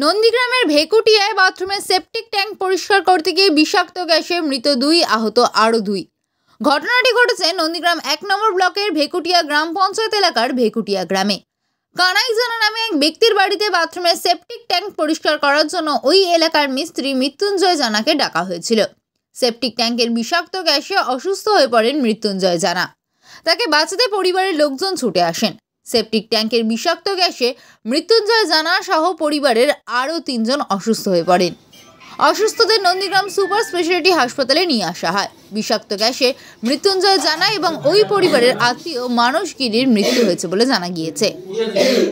নন্দীগ্রামের ভেকুটিয়ায় বাথরুমের septic tank পরিষ্কার করতে গিয়ে বিষাক্ত গ্যাসে মৃত 2, আহত আরও 2। ঘটনাটি ঘটেছে নন্দীগ্রাম 1 নম্বর ব্লকের ভেকুটিয়া গ্রাম পঞ্চায়েত এলাকার ভেকুটিয়া গ্রামে। কানাই জানা নামে এক ব্যক্তির বাড়িতে বাথরুমের সেপটিক ট্যাঙ্ক পরিষ্কার করার জন্য ওই এলাকার মিস্ত্রি মৃত্যুঞ্জয় জানাকে ডাকা হয়েছিল। সেপটিক ট্যাঙ্কের বিষাক্ত গ্যাসে অসুস্থ হয়ে পড়েন মৃত্যুঞ্জয় জানা। তাকে বাঁচাতে পরিবারের লোকজন ছুটে আসেন। সেপটিক ট্যাঙ্কের বিষাক্ত গ্যাসে মৃত্যুঞ্জয় জানা সহ পরিবারের আরও 3 জন অসুস্থ হয়ে পড়েন। অসুস্থদের নন্দীগ্রাম সুপার স্পেশালিটি হাসপাতালে নিয়ে আসা হয়। বিষাক্ত গ্যাসে মৃত্যুঞ্জয় জানা এবং ওই পরিবারের আত্মীয় মানস গিরির মৃত্যু হয়েছে বলে জানা গিয়েছে।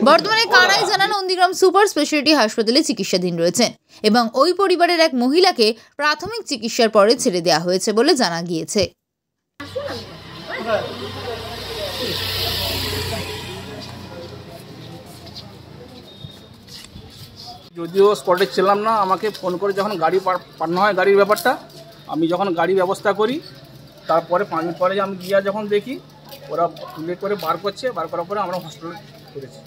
বর্তমানে কানাই জানা নন্দীগ্রাম সুপার স্পেশালিটি হাসপাতালে চিকিৎসাধীন রয়েছেন এবং ওই পরিবারের এক মহিলাকে প্রাথমিক চিকিৎসার পরে ছেড়ে দেওয়া হয়েছে বলে জানা গিয়েছে। যদিও স্পটে ছিলাম না, আমাকে ফোন করে যখন গাড়ি পাঠানো হয়, গাড়ির ব্যাপারটা আমি যখন গাড়ি ব্যবস্থা করি, তারপরে 5 মিনিট পরে আমি গিয়ে যখন দেখি ওরা তুলে করে বার করছে, বার করার পরে আমরা হসপিটালে করেছি।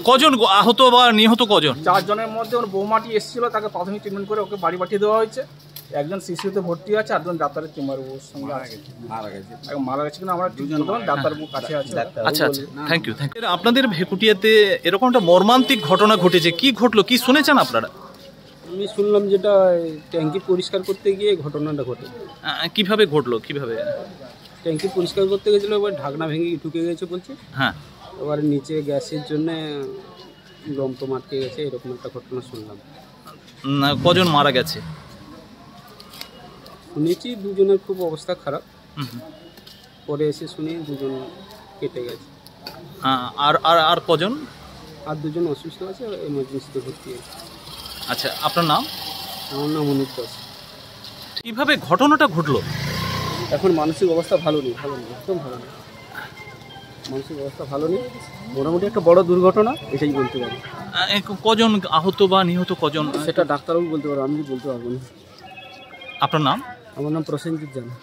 কজন আহত বা নিহত কজন? 4 জনের মধ্যে ওর বৌমাটি এসেছিল, তাকে প্রাথমিক ট্রিটমেন্ট করে ওকে বাড়ি পাঠিয়ে দেওয়া হয়েছে। একজন শিশুতে ভর্তি আছে, 8 জন ডাক্তারের চেম্বারের সঙ্গে মারা গেছে কিনা আমরা ডাক্তারবাবুর কাছে আছে। আচ্ছা আচ্ছা, থ্যাংক ইউ। আপনাদের ভেকুটিয়াতে এরকম একটা মর্মান্তিক ঘটনা ঘটেছে, কি ঘটলো, কি শুনেছেন আপনারা? আমি শুনলাম যেটা ট্যাঙ্কি পরিষ্কার করতে গিয়ে ঘটনাটা ঘটে। কিভাবে ঘটলো, কিভাবে? ট্যাঙ্কি পরিষ্কার করতে গেছিলো, এবার ঢাকনা ভেঙে ঢুকে গেছে বলছে। হ্যাঁ, এবার নিচে গ্যাসের জন্য লম্প আটকে গেছে, এরকম একটা ঘটনা শুনলাম। কজন মারা গেছে? শুনেছি 2 জনের খুব অবস্থা খারাপ, পরে এসে শুনি 2 জন কেটে গেছে। আর আর আর কজন? আর 2 জন অসুস্থ আছে, এমার্জেন্সিতে ভর্তি আছে। আচ্ছা, আপনার নাম? আমার নাম অনিত দাস। কিভাবে ঘটনাটা ঘটলো? এখন মানসিক অবস্থা ভালো নেই, একদম ভালো নেই, মানসিক অবস্থা ভালো নেই। মোটামুটি একটা বড় দুর্ঘটনা, এটাই বলতে পারি। কজন আহত বা নিহত কজন সেটা ডাক্তারবাবু বলতে পারবো, আমি বলতে পারবো না। আপনার নাম? আমার নাম প্রসেনজিৎ জানা।